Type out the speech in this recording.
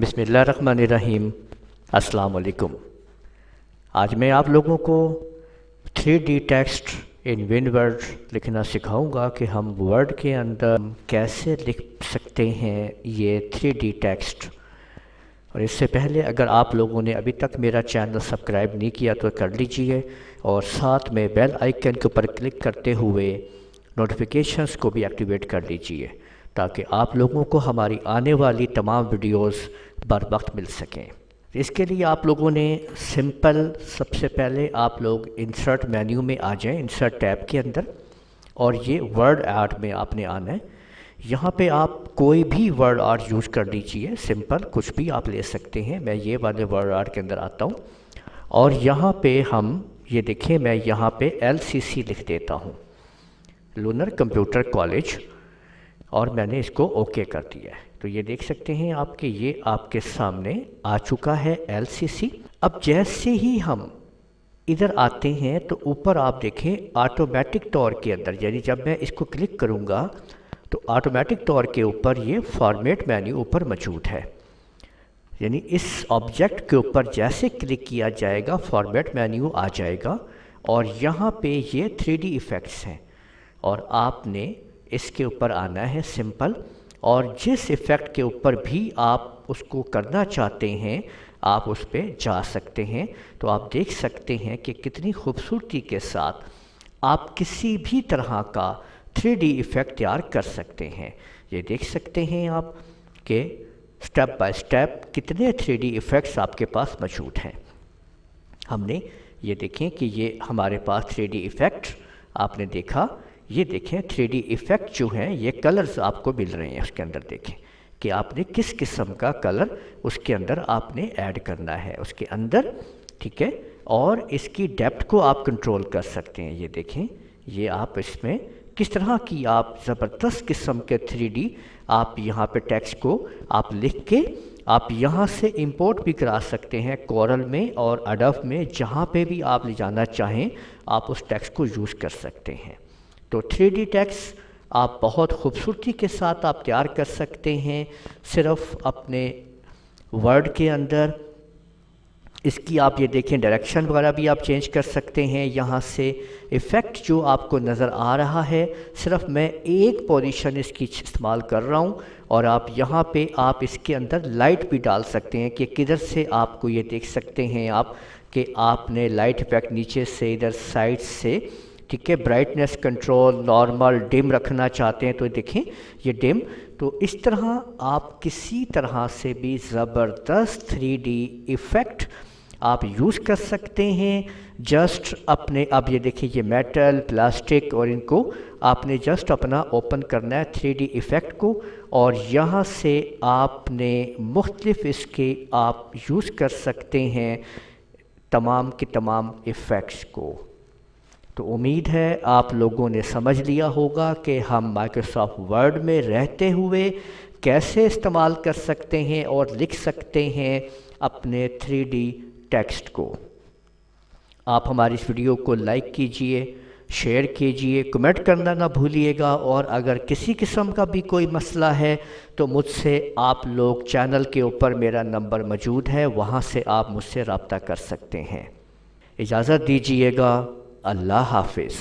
बिस्मिल्लाहिर्रहमानिर्रहीम। अस्सलाम वालेकुम। आज मैं आप लोगों को 3D टेक्स्ट इन विनवर्ड लिखना सिखाऊंगा कि हम वर्ड के अंदर कैसे लिख सकते हैं ये 3D टेक्स्ट। और इससे पहले अगर आप लोगों ने अभी तक मेरा चैनल सब्सक्राइब नहीं किया तो कर लीजिए और साथ में बेल आइकन के ऊपर क्लिक करते हुए नोटिफिकेशंस को भी एक्टिवेट कर लीजिए ताकि आप लोगों को हमारी आने वाली तमाम वीडियोस बर वक्त मिल सकें। इसके लिए आप लोगों ने सिंपल सबसे पहले आप लोग इंसर्ट मेन्यू में आ जाएं, इंसर्ट टैब के अंदर, और ये वर्ड आर्ट में आपने आना है। यहाँ पे आप कोई भी वर्ड आर्ट यूज़ कर लीजिए, सिंपल कुछ भी आप ले सकते हैं। मैं ये वाले वर्ड आर्ट के अंदर आता हूँ और यहाँ पे हम ये देखें, मैं यहाँ पे LCC लिख देता हूँ, लूनर कंप्यूटर कॉलेज, और मैंने इसको ओके कर दिया है। तो ये देख सकते हैं आपके, ये आपके सामने आ चुका है LCC। अब जैसे ही हम इधर आते हैं तो ऊपर आप देखें ऑटोमेटिक तौर के अंदर, यानी जब मैं इसको क्लिक करूँगा तो ऑटोमेटिक तौर के ऊपर ये फॉर्मेट मेन्यू ऊपर मौजूद है। यानी इस ऑब्जेक्ट के ऊपर जैसे क्लिक किया जाएगा फॉर्मेट मेन्यू आ जाएगा और यहाँ पे ये 3D इफ़ेक्ट्स हैं और आपने इसके ऊपर आना है सिंपल। और जिस इफ़ेक्ट के ऊपर भी आप उसको करना चाहते हैं आप उस पर जा सकते हैं। तो आप देख सकते हैं कि कितनी खूबसूरती के साथ आप किसी भी तरह का 3D इफ़ेक्ट तैयार कर सकते हैं। ये देख सकते हैं आप कि स्टेप बाय स्टेप कितने 3D इफ़ेक्ट्स आपके पास मौजूद हैं। हमने ये देखें कि ये हमारे पास 3D इफ़ेक्ट आपने देखा, ये देखें 3D इफ़ेक्ट जो हैं ये कलर्स आपको मिल रहे हैं। उसके अंदर देखें कि आपने किस किस्म का कलर उसके अंदर आपने ऐड करना है उसके अंदर, ठीक है। और इसकी डेप्थ को आप कंट्रोल कर सकते हैं। ये देखें, ये आप इसमें किस तरह की आप ज़बरदस्त किस्म के 3D आप यहाँ पे टेक्स्ट को आप लिख के आप यहाँ से इंपोर्ट भी करा सकते हैं कोरल में और अडब में, जहाँ पे भी आप ले जाना चाहें आप उस टेक्स्ट को यूज़ कर सकते हैं। तो 3D टेक्स्ट आप बहुत खूबसूरती के साथ आप तैयार कर सकते हैं सिर्फ अपने वर्ड के अंदर। इसकी आप ये देखें डायरेक्शन वगैरह भी आप चेंज कर सकते हैं। यहाँ से इफ़ेक्ट जो आपको नज़र आ रहा है सिर्फ मैं एक पोजीशन इसकी इस्तेमाल कर रहा हूँ और आप यहाँ पे आप इसके अंदर लाइट भी डाल सकते हैं कि किधर से आपको ये देख सकते हैं आप कि आपने लाइट इफ़ेक्ट नीचे से इधर साइड से, ठीक है, ब्राइटनेस कंट्रोल नॉर्मल डिम रखना चाहते हैं तो देखें ये डिम। तो इस तरह आप किसी तरह से भी ज़बरदस्त 3D इफ़ेक्ट आप यूज़ कर सकते हैं। जस्ट अपने, अब ये देखिए ये मेटल प्लास्टिक और इनको आपने जस्ट अपना ओपन करना है 3D इफ़ेक्ट को और यहाँ से आपने मुख्तलिफ इसके आप यूज़ कर सकते हैं तमाम के तमाम इफ़ेक्ट्स को। तो उम्मीद है आप लोगों ने समझ लिया होगा कि हम माइक्रोसॉफ्ट वर्ड में रहते हुए कैसे इस्तेमाल कर सकते हैं और लिख सकते हैं अपने 3D टेक्स्ट को। आप हमारी इस वीडियो को लाइक कीजिए, शेयर कीजिए, कमेंट करना ना भूलिएगा। और अगर किसी किस्म का भी कोई मसला है तो मुझसे आप लोग चैनल के ऊपर मेरा नंबर मौजूद है, वहाँ से आप मुझसे रब्ता कर सकते हैं। इजाज़त दीजिएगा। अल्लाह हाफिज़।